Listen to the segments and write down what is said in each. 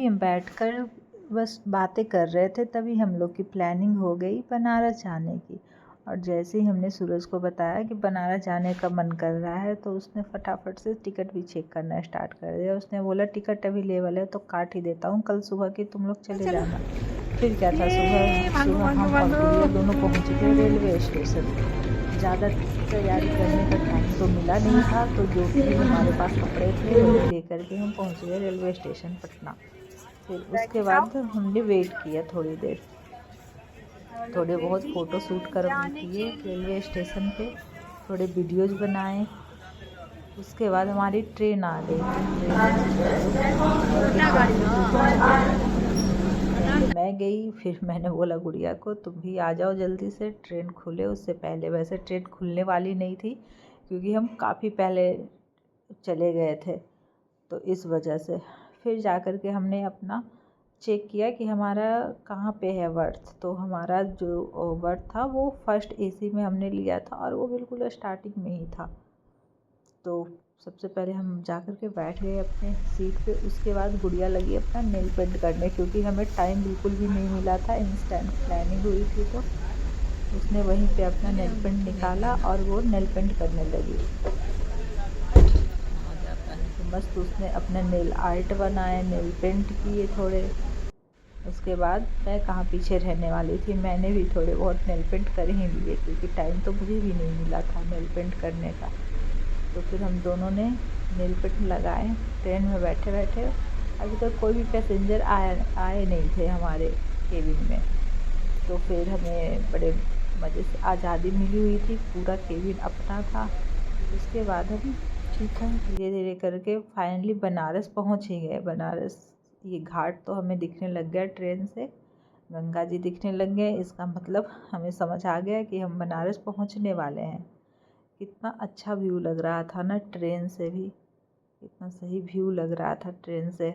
अभी हम बैठकर बस बातें कर रहे थे, तभी हम लोग की प्लानिंग हो गई बनारस जाने की। और जैसे ही हमने सूरज को बताया कि बनारस जाने का मन कर रहा है, तो उसने फटाफट से टिकट भी चेक करना स्टार्ट कर दिया। उसने बोला टिकट अवेलेबल है तो काट ही देता हूँ, कल सुबह की तुम लोग चले जाना। फिर क्या था, सुबह सुबह हम और गुड़िया दोनों पहुँच गए रेलवे स्टेशन। ज़्यादा तैयारी करने का टाइम तो मिला नहीं था, तो जो भी हमारे पास कपड़े थे वही लेकर के हम पहुँच गए रेलवे स्टेशन पटना। फिर उसके बाद हमने वेट किया थोड़ी देर, थोड़े बहुत फ़ोटो शूट किए रेलवे स्टेशन पे, थोड़े वीडियोज़ बनाए। उसके बाद हमारी ट्रेन आ गई। मैं गई, फिर मैंने बोला गुड़िया को तुम भी आ जाओ जल्दी से, ट्रेन खुले उससे पहले। वैसे ट्रेन खुलने वाली नहीं थी क्योंकि हम काफ़ी पहले चले गए थे, तो इस वजह से। फिर जा कर के हमने अपना चेक किया कि हमारा कहाँ पे है बर्थ। तो हमारा जो बर्थ था वो फर्स्ट एसी में हमने लिया था, और वो बिल्कुल स्टार्टिंग में ही था। तो सबसे पहले हम जा कर के बैठ गए अपने सीट पे। उसके बाद गुड़िया लगी अपना नेल पेंट करने, क्योंकि हमें टाइम बिल्कुल भी नहीं मिला था, इंस्टेंट प्लानिंग हुई थी। तो उसने वहीं पे अपना नेल पेंट निकाला और वो नेल पेंट करने लगी। तो मस्त उसने अपने नेल आर्ट बनाए, नेल पेंट किए थोड़े। उसके बाद मैं कहाँ पीछे रहने वाली थी, मैंने भी थोड़े बहुत नेल पेंट कर ही लिए, क्योंकि टाइम तो मुझे भी नहीं मिला था नेल पेंट करने का। तो फिर हम दोनों ने नेल पेंट लगाए ट्रेन में बैठे बैठे। अभी तक कोई भी पैसेंजर आए नहीं थे हमारे केबिन में, तो फिर हमें बड़े मज़े से आज़ादी मिली हुई थी, पूरा केबिन अपना था। उसके बाद हम ठीक है धीरे धीरे करके फाइनली बनारस पहुंच ही गए। बनारस ये घाट तो हमें दिखने लग गया ट्रेन से, गंगा जी दिखने लग गए। इसका मतलब हमें समझ आ गया कि हम बनारस पहुंचने वाले हैं। कितना अच्छा व्यू लग रहा था ना ट्रेन से भी, कितना सही व्यू लग रहा था ट्रेन से,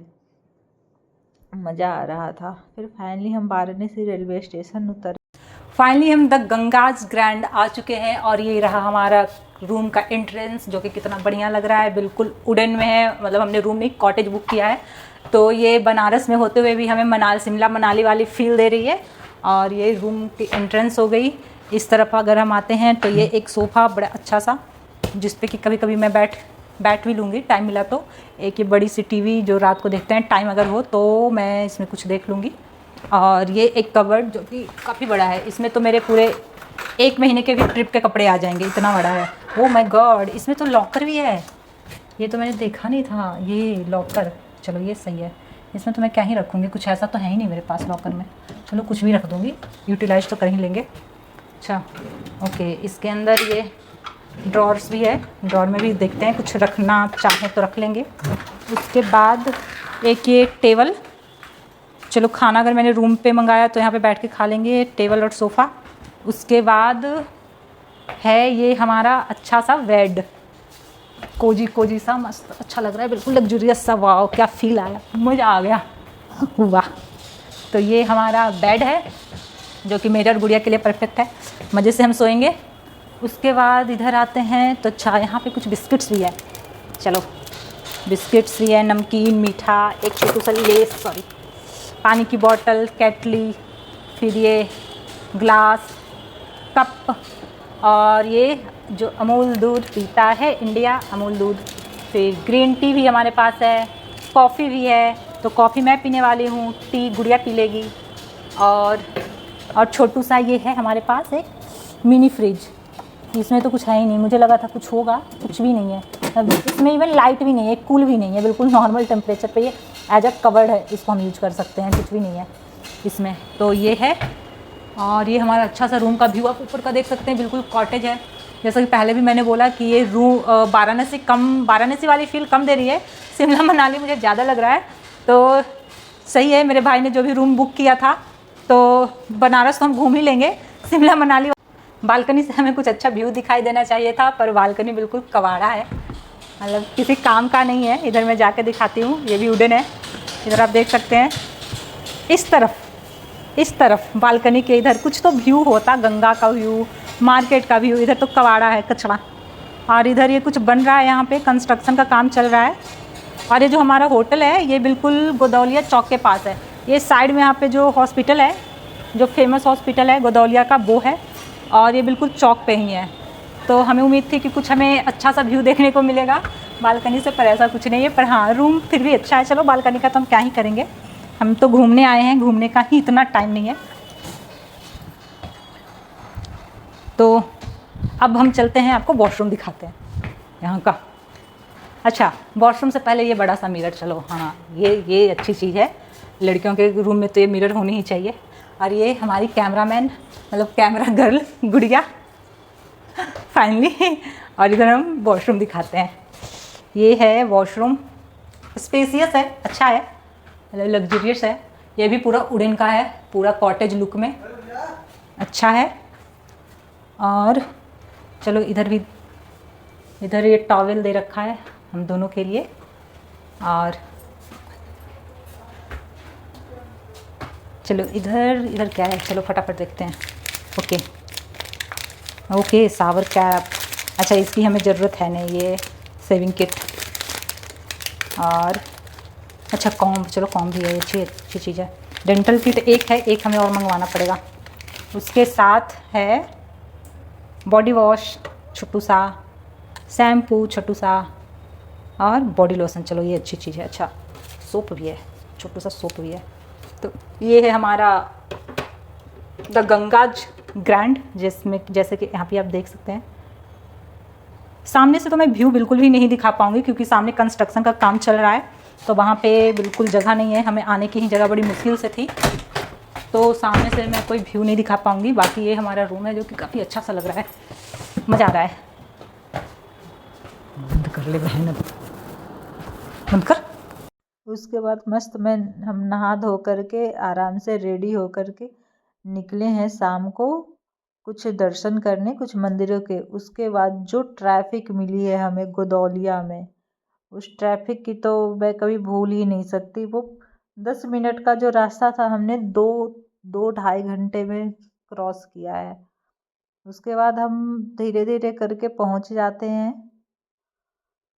मज़ा आ रहा था। फिर फाइनली हम वाराणसी रेलवे स्टेशन उतर। फाइनली हम द गंगाज ग्रैंड आ चुके हैं, और ये रहा हमारा रूम का एंट्रेंस, जो कि कितना बढ़िया लग रहा है। बिल्कुल वुडन में है, मतलब हमने रूम में कॉटेज बुक किया है, तो ये बनारस में होते हुए भी हमें शिमला मनाली वाली फील दे रही है। और ये रूम की एंट्रेंस हो गई। इस तरफ अगर हम आते हैं तो ये एक सोफ़ा बड़ा अच्छा सा, जिस पे कि कभी कभी मैं बैठ भी लूँगी, टाइम मिला तो। एक ये बड़ी सी टीवी जो रात को देखते हैं, टाइम अगर हो तो मैं इसमें कुछ देख लूँगी। और ये एक कबर्ड जो कि काफ़ी बड़ा है, इसमें तो मेरे पूरे 1 महीने के भी ट्रिप के कपड़े आ जाएंगे, इतना बड़ा है। ओह माय गॉड, इसमें तो लॉकर भी है, ये तो मैंने देखा नहीं था। ये लॉकर, चलो ये सही है। इसमें तो मैं क्या ही रखूँगी, कुछ ऐसा तो है ही नहीं मेरे पास लॉकर में। चलो कुछ भी रख दूँगी, यूटिलाइज तो कर ही लेंगे। अच्छा ओके, इसके अंदर ये ड्रॉर्स भी है, ड्रॉर में भी देखते हैं, कुछ रखना चाहें तो रख लेंगे। उसके बाद एक ये टेबल, चलो खाना अगर मैंने रूम पे मंगाया तो यहाँ पे बैठ के खा लेंगे, टेबल और सोफ़ा। उसके बाद है ये हमारा अच्छा सा बेड, कोजी सा, मस्त अच्छा लग रहा है, बिल्कुल लग्जूरियस सा। वाह क्या फील आया, मज़ा आ गया, वाह। तो ये हमारा बेड है जो कि मेरे और गुड़िया के लिए परफेक्ट है, मज़े से हम सोएंगे। उसके बाद इधर आते हैं तो अच्छा यहाँ पे कुछ बिस्किट्स भी है, चलो बिस्किट्स भी है, नमकीन मीठा, एक छोटू सा लेस, सॉरी पानी की बोतल, केटली, फिर ये ग्लास, कप, और ये जो अमूल दूध पीता है इंडिया, अमूल दूध। फिर ग्रीन टी भी हमारे पास है, कॉफ़ी भी है, तो कॉफ़ी मैं पीने वाली हूँ, टी गुड़िया पी लेगी। और छोटू सा ये है हमारे पास एक मिनी फ्रिज, इसमें तो कुछ है ही नहीं, मुझे लगा था कुछ होगा, कुछ भी नहीं है। इसमें इवन लाइट भी नहीं है, कूल भी नहीं है, बिल्कुल नॉर्मल टेम्परेचर पे ये एज अ कवर्ड है, इसको हम यूज कर सकते हैं, कुछ भी नहीं है इसमें। तो ये है, और ये हमारा अच्छा सा रूम का व्यू आप ऊपर का देख सकते हैं, बिल्कुल कॉटेज है। जैसा कि पहले भी मैंने बोला कि ये रूम वाराणसी वाली फील कम दे रही है, शिमला मनाली मुझे ज़्यादा लग रहा है। तो सही है, मेरे भाई ने जो भी रूम बुक किया था, तो बनारस तो हम घूम ही लेंगे, शिमला मनाली बालकनी से हमें कुछ अच्छा व्यू दिखाई देना चाहिए था, पर बालकनी बिल्कुल कबाड़ा है, मतलब किसी काम का नहीं है। इधर मैं जाके दिखाती हूँ, ये भी वुडन है, इधर आप देख सकते हैं। इस तरफ बालकनी के इधर कुछ तो व्यू होता, गंगा का व्यू, मार्केट का व्यू, इधर तो कबाड़ा है, कचरा। और इधर ये कुछ बन रहा है, यहाँ पे कंस्ट्रक्शन का काम चल रहा है। और ये जो हमारा होटल है ये बिल्कुल गोदौलिया चौक के पास है। ये साइड में यहाँ पे जो हॉस्पिटल है, जो फेमस हॉस्पिटल है गोदौलिया का, वो है, और ये बिल्कुल चौक पे ही है। तो हमें उम्मीद थी कि कुछ हमें अच्छा सा व्यू देखने को मिलेगा बालकनी से, पर ऐसा कुछ नहीं है। पर हाँ, रूम फिर भी अच्छा है। चलो, बालकनी का तो हम क्या ही करेंगे, हम तो घूमने आए हैं, घूमने का ही इतना टाइम नहीं है। तो अब हम चलते हैं, आपको वॉशरूम दिखाते हैं यहाँ का। अच्छा, वॉशरूम से पहले ये बड़ा सा मिरर, चलो हाँ, ये अच्छी चीज़ है। लड़कियों के रूम में तो ये मिरर होनी ही चाहिए। और ये हमारी कैमरामैन, मतलब कैमरा गर्ल गुड़िया फाइनली। और इधर हम वॉशरूम दिखाते हैं। ये है वॉशरूम, स्पेसियस है, अच्छा है, मतलब लग्जरियस है। ये भी पूरा वुडन का है, पूरा कॉटेज लुक में अच्छा है। और चलो इधर भी, इधर ये टॉवेल दे रखा है हम दोनों के लिए। और चलो इधर क्या है, चलो फटाफट देखते हैं। ओके, शावर कैप, अच्छा इसकी हमें ज़रूरत है नहीं, ये सेविंग किट। और अच्छा कॉम्ब, चलो कॉम्ब भी है, अच्छी चीज़ है। डेंटल किट एक है, एक हमें और मंगवाना पड़ेगा। उसके साथ है बॉडी वॉश छोटू सा, शैम्पू छोटू सा, और बॉडी लोशन, चलो ये अच्छी चीज़ है। अच्छा सोप भी है, छोटू सा सोप भी है। तो ये है हमारा द गंगाज ग्रैंड, जिसमें जैसे कि यहाँ पे आप देख सकते हैं। सामने से तो मैं व्यू बिल्कुल भी नहीं दिखा पाऊँगी क्योंकि सामने कंस्ट्रक्शन का काम चल रहा है, तो वहाँ पे बिल्कुल जगह नहीं है, हमें आने की ही जगह बड़ी मुश्किल से थी, तो सामने से मैं कोई व्यू नहीं दिखा पाऊँगी। बाकी ये हमारा रूम है जो कि काफ़ी अच्छा सा लग रहा है, मज़ा आ रहा है। बंद कर ले बहन, बंद कर। उसके बाद मस्त में हम नहा धो करके आराम से रेडी हो करके निकले हैं शाम को कुछ दर्शन करने, कुछ मंदिरों के। उसके बाद जो ट्रैफिक मिली है हमें गोदौलिया में, उस ट्रैफिक की तो मैं कभी भूल ही नहीं सकती। वो 10 मिनट का जो रास्ता था हमने 2-2.5 घंटे में क्रॉस किया है। उसके बाद हम धीरे धीरे करके पहुंच जाते हैं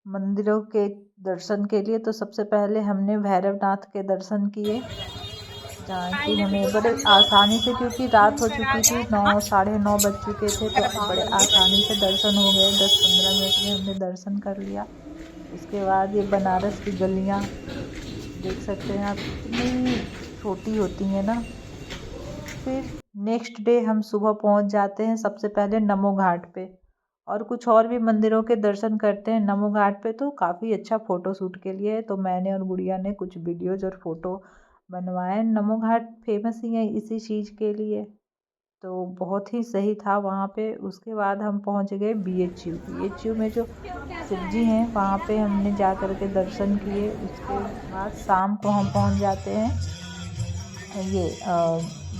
मंदिरों के दर्शन के लिए। तो सबसे पहले हमने भैरवनाथ के दर्शन किए, जहाँ कि हमें बड़े आसानी से, क्योंकि रात हो चुकी थी, 9 साढ़े 9 बज चुके थे, तो बड़े आसानी से दर्शन हो गए। 10-15 मिनट में हमने दर्शन कर लिया। उसके बाद ये बनारस की गलियाँ देख सकते हैं आप, कितनी छोटी होती हैं ना। फिर नेक्स्ट डे हम सुबह पहुंच जाते हैं सबसे पहले नमो घाट पे, और कुछ और भी मंदिरों के दर्शन करते हैं। नमो घाट पे तो काफ़ी अच्छा फ़ोटो शूट के लिए है, तो मैंने और गुड़िया ने कुछ वीडियोज़ और फ़ोटो बनवाए। नमो घाट फेमस ही है इसी चीज़ के लिए, तो बहुत ही सही था वहाँ पे। उसके बाद हम पहुँच गए BHU में जो शिव जी हैं, वहाँ पे हमने जा कर के दर्शन किए। उसके बाद शाम को हम पहुँच जाते हैं ये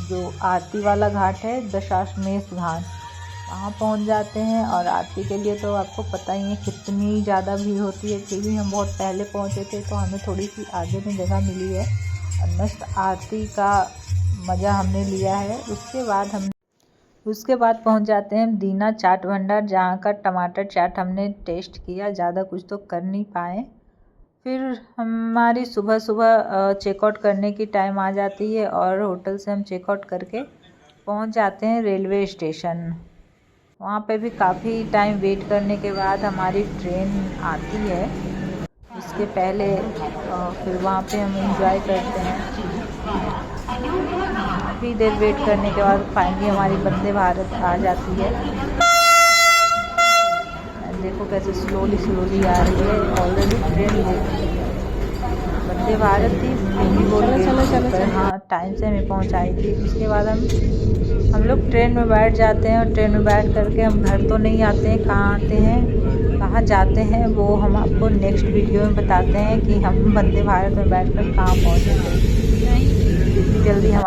जो आरती वाला घाट है, दशाश्वमेध घाट, वहाँ पहुँच जाते हैं। और आरती के लिए तो आपको पता ही है कितनी ज़्यादा भीड़ होती है, क्योंकि हम बहुत पहले पहुँचे थे, तो हमें थोड़ी सी आगे में जगह मिली है और मस्त आरती का मज़ा हमने लिया है। उसके बाद पहुँच जाते हैं दीना चाट भंडार, जहाँ का टमाटर चाट हमने टेस्ट किया, ज़्यादा कुछ तो कर नहीं पाए। फिर हमारी सुबह चेकआउट करने की टाइम आ जाती है, और होटल से हम चेकआउट करके पहुँच जाते हैं रेलवे स्टेशन। वहाँ पे भी काफ़ी टाइम वेट करने के बाद हमारी ट्रेन आती है। उसके पहले फिर वहाँ पे हम एंजॉय करते हैं। काफ़ी देर वेट करने के बाद फाइनली हमारी वंदे भारत आ जाती है। देखो कैसे स्लोली आ रही है, ऑलरेडी ट्रेन लेट है। वंदे भारत थी, चलो हाँ टाइम से हमें पहुँचाई थी। उसके बाद हम लोग ट्रेन में बैठ जाते हैं, और ट्रेन में बैठ करके हम घर तो नहीं आते हैं, कहाँ आते हैं, कहाँ जाते हैं, वो हम आपको नेक्स्ट वीडियो में बताते हैं कि हम वंदे भारत में बैठकर कहाँ पहुँचे थे। जल्दी हम